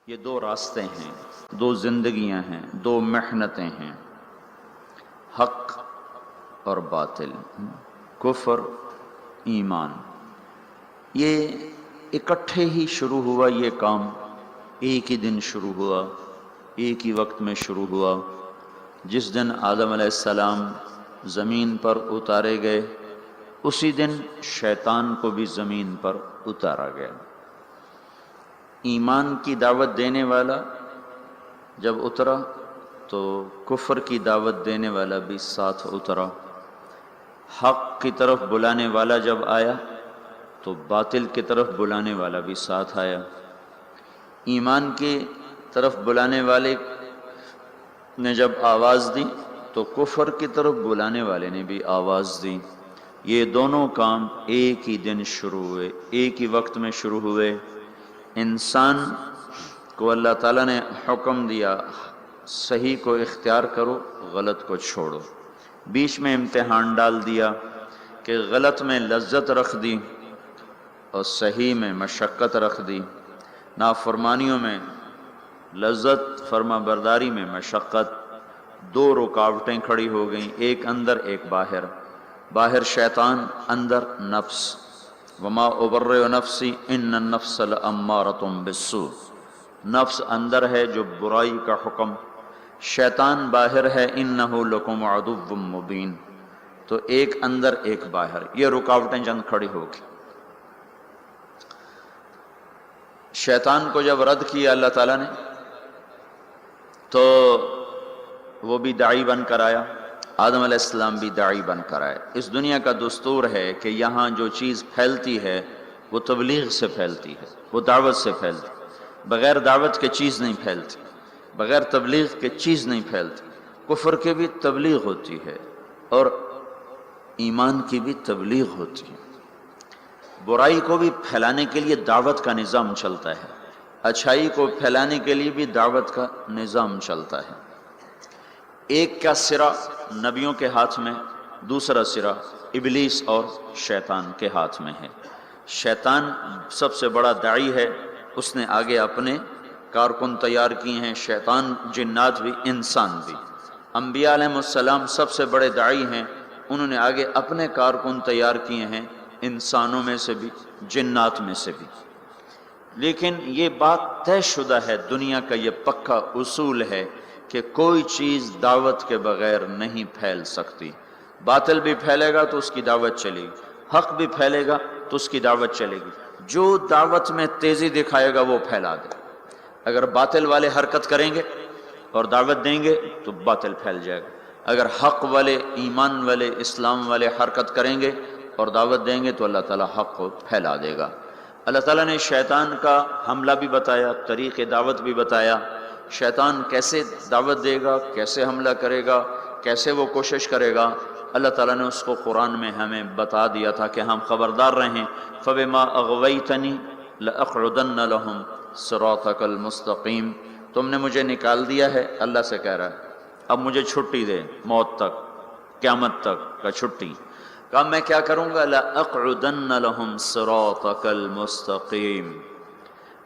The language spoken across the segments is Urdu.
یہ دو راستے ہیں، دو زندگیاں ہیں، دو محنتیں ہیں، حق اور باطل، کفر ایمان۔ یہ اکٹھے ہی شروع ہوا، یہ کام ایک ہی دن شروع ہوا، ایک ہی وقت میں شروع ہوا۔ جس دن آدم علیہ السلام زمین پر اتارے گئے، اسی دن شیطان کو بھی زمین پر اتارا گیا۔ ایمان کی دعوت دینے والا جب اترا تو کفر کی دعوت دینے والا بھی ساتھ اترا۔ حق کی طرف بلانے والا جب آیا تو باطل کی طرف بلانے والا بھی ساتھ آیا۔ ایمان کی طرف بلانے والے نے جب آواز دی تو کفر کی طرف بلانے والے نے بھی آواز دی۔ یہ دونوں کام ایک ہی دن شروع ہوئے، ایک ہی وقت میں شروع ہوئے۔ انسان کو اللہ تعالیٰ نے حکم دیا صحیح کو اختیار کرو، غلط کو چھوڑو۔ بیچ میں امتحان ڈال دیا کہ غلط میں لذت رکھ دی اور صحیح میں مشقت رکھ دی۔ نافرمانیوں میں لذت، فرما برداری میں مشقت۔ دو رکاوٹیں کھڑی ہو گئیں، ایک اندر ایک باہر۔ باہر شیطان، اندر نفس۔ وما ابرئ نفسی ان النفس لامارۃ بالسوء۔ نفس اندر ہے جو برائی کا حکم، شیطان باہر ہے انہ لکم عدو مبین۔ تو ایک اندر ایک باہر، یہ رکاوٹیں چند کھڑی ہو گئی۔ شیطان کو جب رد کیا اللہ تعالیٰ نے تو وہ بھی داعی بن کر آیا، آدم علیہ السلام بھی داعی بن کر آئے۔ اس دنیا کا دستور ہے کہ یہاں جو چیز پھیلتی ہے وہ تبلیغ سے پھیلتی ہے، وہ دعوت سے پھیلتی ہے۔ بغیر دعوت کے چیز نہیں پھیلتی، بغیر تبلیغ کے چیز نہیں پھیلتی۔ کفر کی بھی تبلیغ ہوتی ہے اور ایمان کی بھی تبلیغ ہوتی ہے۔ برائی کو بھی پھیلانے کے لیے دعوت کا نظام چلتا ہے، اچھائی کو پھیلانے کے لیے بھی دعوت کا نظام چلتا ہے۔ ایک کا سرا نبیوں کے ہاتھ میں، دوسرا سرا ابلیس اور شیطان کے ہاتھ میں ہے۔ شیطان سب سے بڑا داعی ہے، اس نے آگے اپنے کارکن تیار کیے ہیں، شیطان، جنات بھی، انسان بھی۔ انبیاء علیہ السلام سب سے بڑے داعی ہیں، انہوں نے آگے اپنے کارکن تیار کیے ہیں، انسانوں میں سے بھی، جنات میں سے بھی۔ لیکن یہ بات طے شدہ ہے، دنیا کا یہ پکا اصول ہے کہ کوئی چیز دعوت کے بغیر نہیں پھیل سکتی۔ باطل بھی پھیلے گا تو اس کی دعوت چلے گی، حق بھی پھیلے گا تو اس کی دعوت چلے گی۔ جو دعوت میں تیزی دکھائے گا وہ پھیلا دے۔ اگر باطل والے حرکت کریں گے اور دعوت دیں گے تو باطل پھیل جائے گا۔ اگر حق والے، ایمان والے، اسلام والے حرکت کریں گے اور دعوت دیں گے تو اللہ تعالیٰ حق کو پھیلا دے گا۔ اللہ تعالیٰ نے شیطان کا حملہ بھی بتایا، طریق دعوت بھی بتایا۔ شیطان کیسے دعوت دے گا، کیسے حملہ کرے گا، کیسے وہ کوشش کرے گا، اللہ تعالیٰ نے اس کو قرآن میں ہمیں بتا دیا تھا کہ ہم خبردار رہیں۔ فَبِمَا أَغْوَيْتَنِي لَأَقْعُدَنَّ لَهُمْ صِرَاطَكَ الْمُسْتَقِيمَ۔ تم نے مجھے نکال دیا ہے، اللہ سے کہہ رہا ہے، اب مجھے چھٹی دے، موت تک، قیامت تک کا چھٹی۔ کہا میں کیا کروں گا؟ لَأَقْعُدَنَّ لَهُمْ صِرَاطَكَ الْمُسْتَقِيمَ۔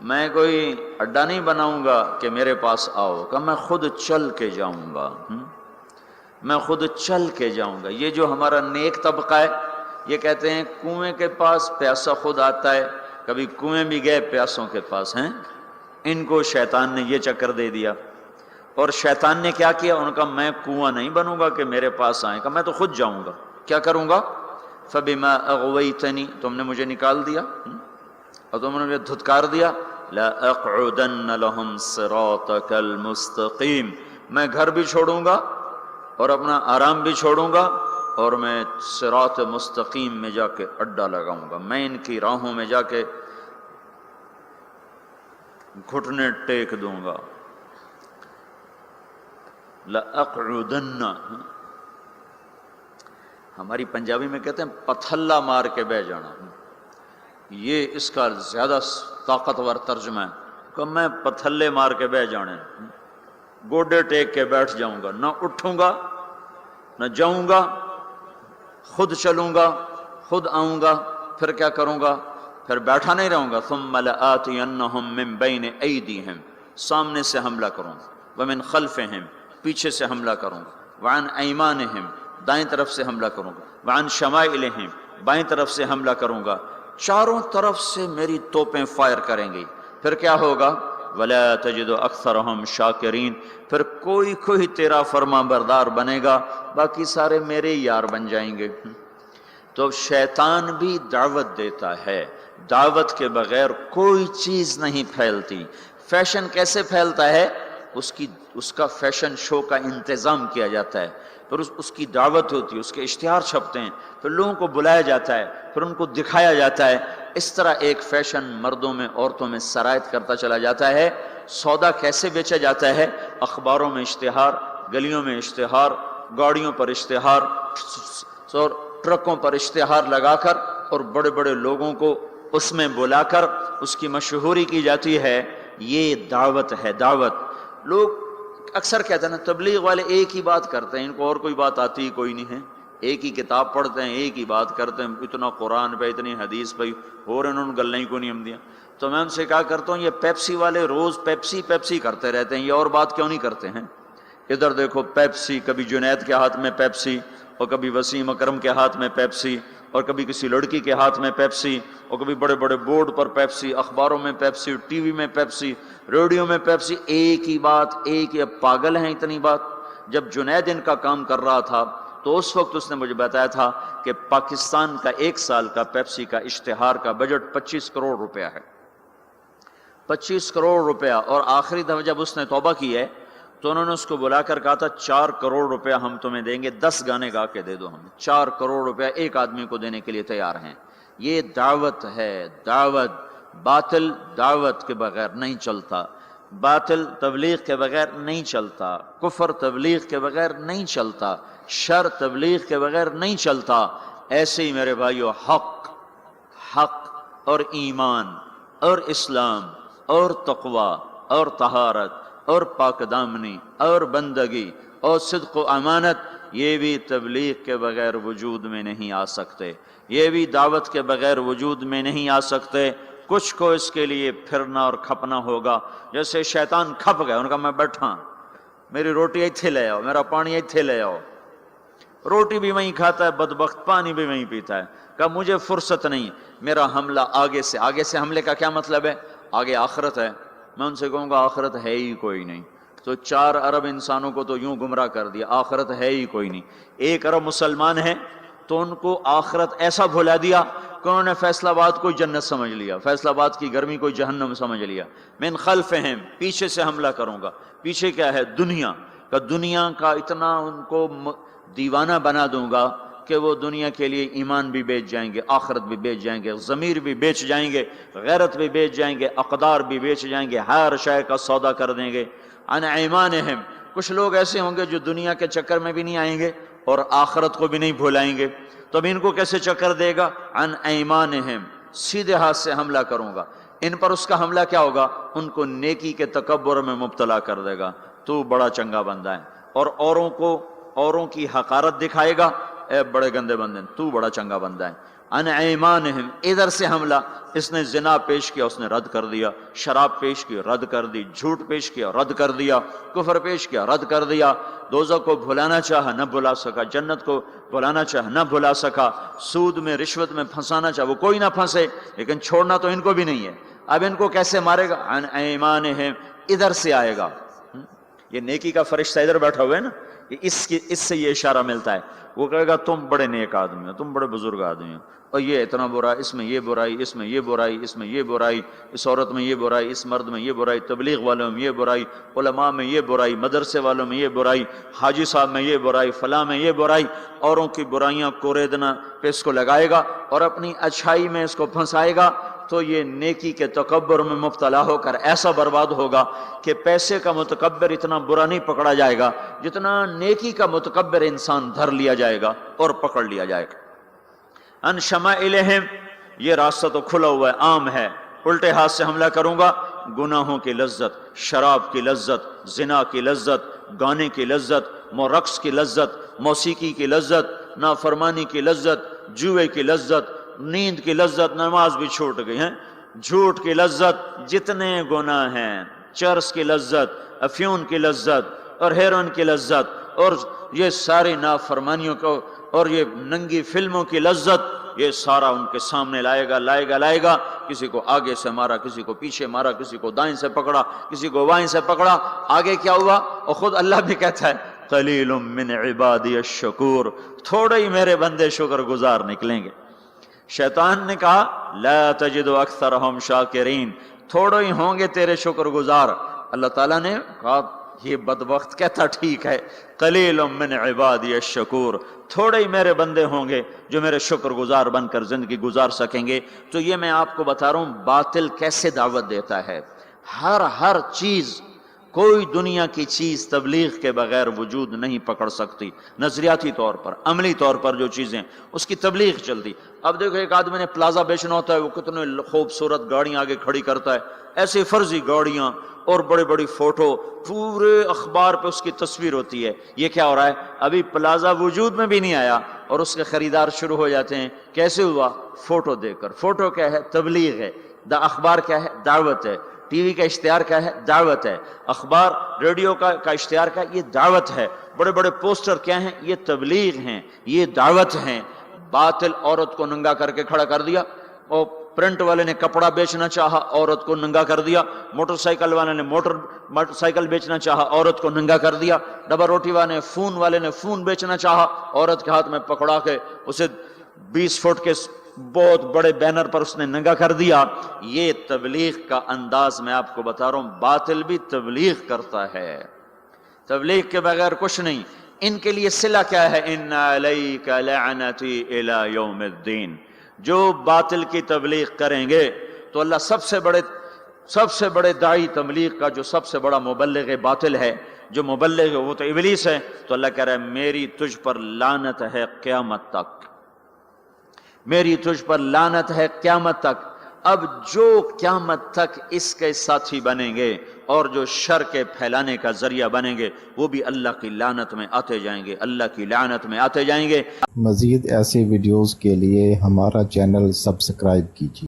میں کوئی اڈا نہیں بناؤں گا کہ میرے پاس آؤ، کہ میں خود چل کے جاؤں گا، میں خود چل کے جاؤں گا۔ یہ جو ہمارا نیک طبقہ ہے، یہ کہتے ہیں کنویں کے پاس پیاسا خود آتا ہے، کبھی کنویں بھی گئے پیاسوں کے پاس ہیں۔ ان کو شیطان نے یہ چکر دے دیا، اور شیطان نے کیا کیا؟ ان کا میں کنواں نہیں بنوں گا کہ میرے پاس آئیں، کہ میں تو خود جاؤں گا۔ کیا کروں گا؟ فَبِمَا أَغْوَيْتَنِي، تم نے مجھے نکال دیا اور تم نے مجھے دھتکار دیا، لَأَقْعُدَنَّ لَهُمْ صِرَاطَكَ الْمُسْتَقِيمَ۔ میں گھر بھی چھوڑوں گا اور اپنا آرام بھی چھوڑوں گا، اور میں صراط مستقیم میں جا کے اڈا لگاؤں گا، میں ان کی راہوں میں جا کے گھٹنے ٹیک دوں گا۔ لَأَقْعُدَنَّ، ہماری پنجابی میں کہتے ہیں پتھلا مار کے بہ جانا، یہ اس کا زیادہ طاقتور ترجمہ ہے کہ میں پتھلے مار کے بہ جانے، گوڈے ٹیک کے بیٹھ جاؤں گا، نہ اٹھوں گا نہ جاؤں گا، خود چلوں گا، خود آؤں گا۔ پھر کیا کروں گا؟ پھر بیٹھا نہیں رہوں گا۔ ثم لآتینہم من بین ایدیہم، سامنے سے حملہ کروں گا، ومن خلفہم پیچھے سے حملہ کروں گا، وعن ایمانہم دائیں طرف سے حملہ کروں گا، وعن شمائلہم بائیں طرف سے حملہ کروں گا، چاروں طرف سے میری توپیں فائر کریں گی۔ پھر کیا ہوگا؟ وَلَا تَجِدُ أَكْثَرَهُمْ شَاكِرِينَ، پھر کوئی تیرا فرما بردار بنے گا، باقی سارے میرے یار بن جائیں گے۔ تو شیطان بھی دعوت دیتا ہے، دعوت کے بغیر کوئی چیز نہیں پھیلتی۔ فیشن کیسے پھیلتا ہے؟ اس کا فیشن شو کا انتظام کیا جاتا ہے، پھر اس کی دعوت ہوتی ہے، اس کے اشتہار چھپتے ہیں، پھر لوگوں کو بلایا جاتا ہے، پھر ان کو دکھایا جاتا ہے۔ اس طرح ایک فیشن مردوں میں عورتوں میں سرایت کرتا چلا جاتا ہے۔ سودا کیسے بیچا جاتا ہے؟ اخباروں میں اشتہار، گلیوں میں اشتہار، گاڑیوں پر اشتہار اور ٹرکوں پر اشتہار لگا کر اور بڑے بڑے لوگوں کو اس میں بلا کر اس کی مشہوری کی جاتی ہے۔ یہ دعوت ہے، دعوت۔ لوگ اکثر کہتے ہیں نا تبلیغ والے ایک ہی بات کرتے ہیں، ان کو اور کوئی بات آتی ہی کوئی نہیں ہے، ایک ہی کتاب پڑھتے ہیں، ایک ہی بات کرتے ہیں، اتنا قرآن پہ اتنی حدیث پہ اور انہوں نے گلیں کو نہیں ہم دیا۔ تو میں ان سے کہا کرتا ہوں یہ پیپسی والے روز پیپسی پیپسی کرتے رہتے ہیں، یہ اور بات کیوں نہیں کرتے ہیں؟ ادھر دیکھو پیپسی، کبھی جنید کے ہاتھ میں پیپسی، اور کبھی وسیم اکرم کے ہاتھ میں پیپسی، اور کبھی کسی لڑکی کے ہاتھ میں پیپسی، اور کبھی بڑے بڑے بورڈ پر پیپسی، اخباروں میں پیپسی، ٹی وی میں پیپسی، ریڈیو میں پیپسی، ایک ہی بات، ایک ہی۔ اب پاگل ہیں اتنی بات۔ جب جنید ان کا کام کر رہا تھا تو اس وقت اس نے مجھے بتایا تھا کہ پاکستان کا ایک سال کا پیپسی کا اشتہار کا بجٹ 25 کروڑ روپیہ ہے، 25 کروڑ روپیہ۔ اور آخری دفعہ جب اس نے توبہ کی ہے تو انہوں نے اس کو بلا کر کہا تھا 4 کروڑ روپیہ ہم تمہیں دیں گے، 10 گانے گا کے دے دو ہمیں۔ 4 کروڑ روپیہ ایک آدمی کو دینے کے لیے تیار ہیں۔ یہ دعوت ہے، دعوت۔ باطل دعوت کے بغیر نہیں چلتا، باطل تبلیغ کے بغیر نہیں چلتا، کفر تبلیغ کے بغیر نہیں چلتا، شر تبلیغ کے بغیر نہیں چلتا۔ ایسے ہی میرے بھائیو حق اور ایمان اور اسلام اور تقوی اور طہارت اور پاک دامنی اور بندگی اور صدق و امانت، یہ بھی تبلیغ کے بغیر وجود میں نہیں آ سکتے، یہ بھی دعوت کے بغیر وجود میں نہیں آ سکتے۔ کچھ کو اس کے لیے پھرنا اور کھپنا ہوگا۔ جیسے شیطان کھپ گئے، ان کا میں بیٹھا، میری روٹی ایتھے لے آؤ، میرا پانی ایتھے لے آؤ۔ روٹی بھی وہیں کھاتا ہے بدبخت، پانی بھی وہیں پیتا ہے۔ کہا مجھے فرصت نہیں، میرا حملہ آگے سے۔ آگے سے حملے کا کیا مطلب ہے؟ آگے آخرت ہے۔ میں ان سے کہوں گا آخرت ہے ہی کوئی نہیں، تو 4 ارب انسانوں کو تو یوں گمراہ کر دیا، آخرت ہے ہی کوئی نہیں۔ 1 ارب مسلمان ہیں تو ان کو آخرت ایسا بھلا دیا کہ انہوں نے فیصل آباد کو جنت سمجھ لیا، فیصل آباد کی گرمی کو جہنم سمجھ لیا۔ من خلفہم پیچھے سے حملہ کروں گا۔ پیچھے کیا ہے؟ دنیا کا اتنا ان کو دیوانہ بنا دوں گا کہ وہ دنیا کے لیے ایمان بھی بیچ جائیں گے، آخرت بھی بیچ جائیں گے، ضمیر بھی بیچ جائیں گے، غیرت بھی بیچ جائیں گے، اقدار بھی بیچ جائیں گے، ہر شے کا سودا کر دیں گے۔ عن ایمانہم کچھ لوگ ایسے ہوں گے جو دنیا کے چکر میں بھی نہیں آئیں گے اور آخرت کو بھی نہیں بھولائیں گے، تو اب ان کو کیسے چکر دے گا؟ عن ایمانہم سیدھے ہاتھ سے حملہ کروں گا۔ ان پر اس کا حملہ کیا ہوگا؟ ان کو نیکی کے تکبر میں مبتلا کر دے گا، تو بڑا چنگا بندہ ہے، اور اوروں کی حقارت دکھائے گا، اے بڑے گندے بندے، تو بڑا چنگا بندہ ہے۔ عن ایمانہم ادھر سے حملہ، اس نے زنا پیش کیا، اس نے رد کر دیا، شراب پیش کی، رد کر دی، جھوٹ پیش کیا، رد کر دیا، کفر پیش کیا، رد کر دیا، دوزخ کو بھلانا چاہا نہ بھلا سکا، جنت کو بھلانا چاہا نہ بھلا سکا، سود میں رشوت میں پھنسانا چاہا وہ کوئی نہ پھنسے، لیکن چھوڑنا تو ان کو بھی نہیں ہے۔ اب ان کو کیسے مارے گا؟ عن ایمانہم ادھر سے آئے گا۔ یہ نیکی کا فرشتہ ادھر بیٹھا ہوا ہے نا، اس سے یہ اشارہ ملتا ہے۔ وہ کہے گا تم بڑے نیک آدمی ہو، تم بڑے بزرگ آدمی ہو، اور یہ اتنا برا، اس میں یہ برائی، اس میں یہ برائی، اس میں یہ برائی، اس عورت میں یہ برائی، اس مرد میں یہ برائی، تبلیغ والوں میں یہ برائی، علماء میں یہ برائی، مدرسے والوں میں یہ برائی، حاجی صاحب میں یہ برائی، فلاں میں یہ برائی۔ اوروں کی برائیاں کوریدنا پہ اس کو لگائے گا اور اپنی اچھائی میں اس کو پھنسائے گا، تو یہ نیکی کے تکبر میں مبتلا ہو کر ایسا برباد ہوگا کہ پیسے کا متکبر اتنا برا نہیں پکڑا جائے گا جتنا نیکی کا متکبر انسان دھر لیا جائے گا اور پکڑ لیا جائے گا۔ ان شمائلہم یہ راستہ تو کھلا ہوا ہے، عام ہے۔ الٹے ہاتھ سے حملہ کروں گا، گناہوں کی لذت، شراب کی لذت، زنا کی لذت، گانے کی لذت، رقص کی لذت، موسیقی کی لذت، نافرمانی کی لذت، جوئے کی لذت، نیند کی لذت، نماز بھی چھوٹ گئی ہیں، جھوٹ کی لذت، جتنے گناہ ہیں چرس کی لذت، افیون کی لذت اور ہیروئن کی لذت اور یہ ساری نافرمانیوں کو اور یہ ننگی فلموں کی لذت، یہ سارا ان کے سامنے لائے گا. کسی کو آگے سے مارا، کسی کو پیچھے مارا، کسی کو دائیں سے پکڑا، کسی کو بائیں سے پکڑا. آگے کیا ہوا؟ اور خود اللہ بھی کہتا ہے قلیل من عبادی الشکور، تھوڑے ہی میرے بندے شکر گزار نکلیں گے. شیطان نے کہا لا تجد اکثرہم شاکرین، تھوڑے ہی ہوں گے تیرے شکر گزار. اللہ تعالیٰ نے کہا یہ بدبخت کہتا ٹھیک ہے، قلیل من عبادی الشکور، تھوڑے ہی میرے بندے ہوں گے جو میرے شکر گزار بن کر زندگی گزار سکیں گے. تو یہ میں آپ کو بتا رہا ہوں باطل کیسے دعوت دیتا ہے. ہر چیز، کوئی دنیا کی چیز تبلیغ کے بغیر وجود نہیں پکڑ سکتی. نظریاتی طور پر، عملی طور پر جو چیزیں اس کی تبلیغ چلتی. اب دیکھو ایک آدمی نے پلازا بیچنا ہوتا ہے، وہ کتنے خوبصورت گاڑیاں آگے کھڑی کرتا ہے، ایسے فرضی گاڑیاں اور بڑے بڑی فوٹو، پورے اخبار پہ اس کی تصویر ہوتی ہے. یہ کیا ہو رہا ہے؟ ابھی پلازا وجود میں بھی نہیں آیا اور اس کے خریدار شروع ہو جاتے ہیں. کیسے ہوا؟ فوٹو دیکھ کر. فوٹو کیا ہے؟ تبلیغ ہے. اخبار کیا ہے؟ دعوت ہے. ٹی وی کا اشتہار کیا ہے؟ دعوت ہے. اخبار ریڈیو کا اشتہار کا یہ دعوت ہے. بڑے بڑے پوسٹر کیا ہیں؟ یہ تبلیغ ہیں، یہ دعوت ہیں. باطل عورت کو ننگا کر کے کھڑا کر دیا، اور پرنٹ والے نے کپڑا بیچنا چاہا، عورت کو ننگا کر دیا. موٹر سائیکل والے نے موٹر سائیکل بیچنا چاہا، عورت کو ننگا کر دیا. ڈبل روٹی والے نے فون بیچنا چاہا، عورت کے ہاتھ میں پکڑا کے اسے 20 فٹ کے بہت بڑے بینر پر اس نے ننگا کر دیا. یہ تبلیغ کا انداز میں آپ کو بتا رہا ہوں. باطل بھی تبلیغ کرتا ہے، تبلیغ کے بغیر کچھ نہیں. ان کے لیے صلہ کیا ہے؟ ان علیک لعنتی الی یوم الدین. جو باطل کی تبلیغ کریں گے تو اللہ سب سے بڑے داعی تبلیغ کا، جو سب سے بڑا مبلغ باطل ہے، جو مبلغ ہے وہ تو ابلیس ہے. تو اللہ کہہ رہا ہے میری تجھ پر لعنت ہے قیامت تک، میری تجھ پر لعنت ہے قیامت تک. اب جو قیامت تک اس کے ساتھی بنیں گے اور جو شر کے پھیلانے کا ذریعہ بنیں گے، وہ بھی اللہ کی لعنت میں آتے جائیں گے، اللہ کی لعنت میں آتے جائیں گے. مزید ایسے ویڈیوز کے لیے ہمارا چینل سبسکرائب کیجیے.